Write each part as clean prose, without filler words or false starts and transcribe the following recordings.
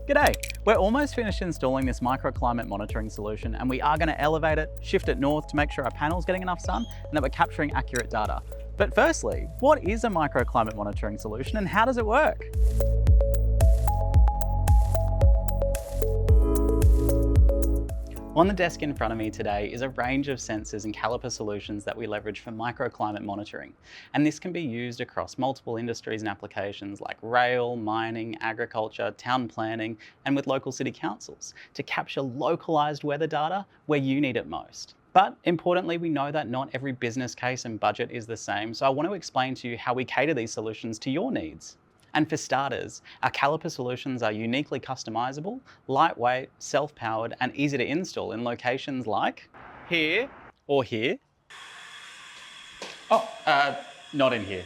G'day! We're almost finished installing this microclimate monitoring solution, and we are going to elevate it, shift it north to make sure our panel's getting enough sun and that we're capturing accurate data. But firstly, what is a microclimate monitoring solution and how does it work? On the desk in front of me today is a range of sensors and Kallipr solutions that we leverage for microclimate monitoring. And this can be used across multiple industries and applications like rail, mining, agriculture, town planning, and with local city councils to capture localized weather data where you need it most. But importantly, we know that not every business case and budget is the same. So I want to explain to you how we cater these solutions to your needs. And for starters, our Kallipr solutions are uniquely customizable, lightweight, self-powered, and easy to install in locations like here or here. Not in here.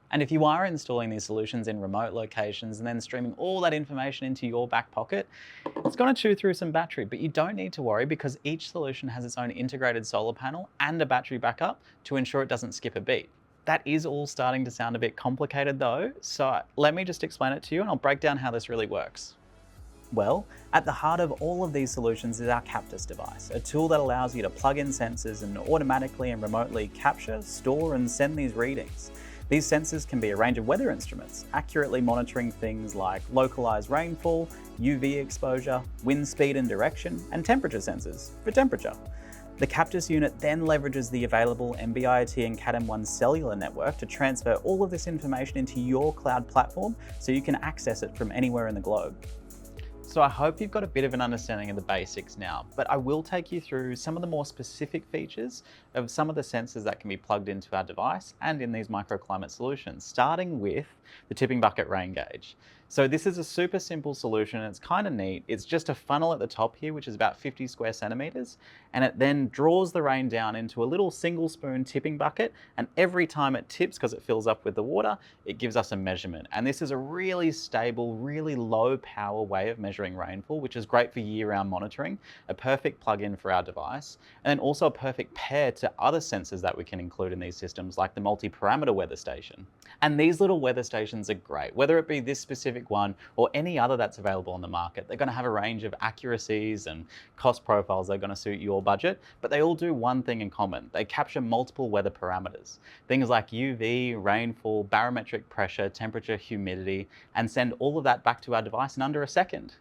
And if you are installing these solutions in remote locations and then streaming all that information into your back pocket, it's going to chew through some battery, but you don't need to worry because each solution has its own integrated solar panel and a battery backup to ensure it doesn't skip a beat. That is all starting to sound a bit complicated though, so let me just explain it to you and I'll break down how this really works. Well, at the heart of all of these solutions is our Captis device, a tool that allows you to plug in sensors and automatically and remotely capture, store and send these readings. These sensors can be a range of weather instruments, accurately monitoring things like localized rainfall, UV exposure, wind speed and direction, and temperature sensors for temperature. The Captis unit then leverages the available NB-IoT and Cat-M1 cellular network to transfer all of this information into your cloud platform so you can access it from anywhere in the globe. So I hope you've got a bit of an understanding of the basics now, but I will take you through some of the more specific features of some of the sensors that can be plugged into our device and in these microclimate solutions, starting with the tipping bucket rain gauge. So this is a super simple solution. It's kind of neat. It's just a funnel at the top here, which is about 50 square centimeters, and it then draws the rain down into a little single spoon tipping bucket. And every time it tips, because it fills up with the water, it gives us a measurement. And this is a really stable, really low power way of measuring rainfall, which is great for year-round monitoring, a perfect plug-in for our device, and then also a perfect pair to other sensors that we can include in these systems, like the multi-parameter weather station. And these little weather stations are great, whether it be this specific one or any other that's available on the market. They're going to have a range of accuracies and cost profiles that are going to suit your budget, but they all do one thing in common. They capture multiple weather parameters, things like UV, rainfall, barometric pressure, temperature, humidity, and send all of that back to our device in under a second.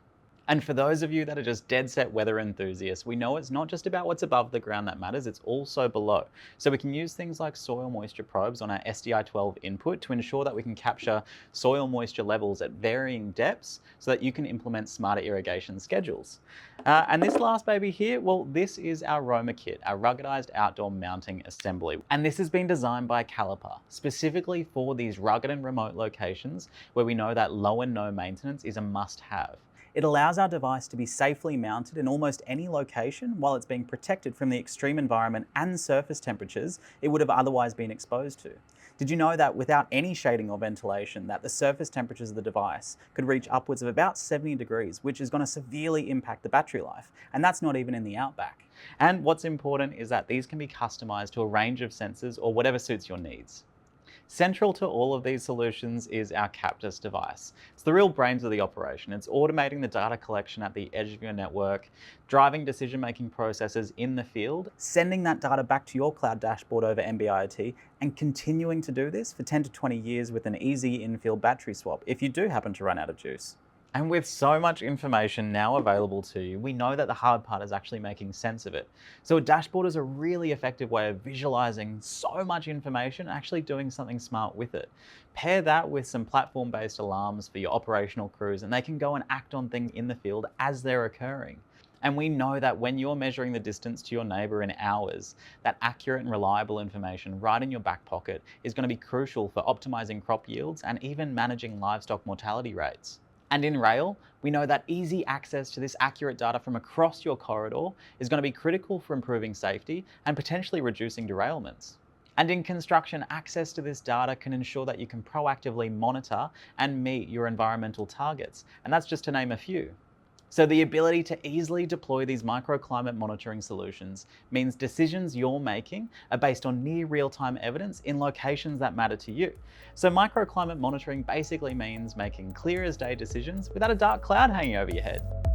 And for those of you that are just dead set weather enthusiasts, we know it's not just about what's above the ground that matters, it's also below. So we can use things like soil moisture probes on our SDI12 input to ensure that we can capture soil moisture levels at varying depths so that you can implement smarter irrigation schedules. And this last baby here, well, this is our Roma kit, our ruggedized outdoor mounting assembly. And this has been designed by Kallipr, specifically for these rugged and remote locations where we know that low and no maintenance is a must-have. It allows our device to be safely mounted in almost any location while it's being protected from the extreme environment and surface temperatures it would have otherwise been exposed to. Did you know that without any shading or ventilation, that the surface temperatures of the device could reach upwards of about 70 degrees, which is going to severely impact the battery life, and that's not even in the outback. And what's important is that these can be customized to a range of sensors or whatever suits your needs. Central to all of these solutions is our Captis device. It's the real brains of the operation. It's automating the data collection at the edge of your network, driving decision-making processes in the field, sending that data back to your cloud dashboard over NB-IoT, and continuing to do this for 10 to 20 years with an easy in-field battery swap if you do happen to run out of juice. And with so much information now available to you, we know that the hard part is actually making sense of it. So a dashboard is a really effective way of visualizing so much information and actually doing something smart with it. Pair that with some platform-based alarms for your operational crews, and they can go and act on things in the field as they're occurring. And we know that when you're measuring the distance to your neighbor in hours, that accurate and reliable information right in your back pocket is going to be crucial for optimizing crop yields and even managing livestock mortality rates. And in rail, we know that easy access to this accurate data from across your corridor is going to be critical for improving safety and potentially reducing derailments. And in construction, access to this data can ensure that you can proactively monitor and meet your environmental targets. And that's just to name a few. So the ability to easily deploy these microclimate monitoring solutions means decisions you're making are based on near real-time evidence in locations that matter to you. So microclimate monitoring basically means making clear as day decisions without a dark cloud hanging over your head.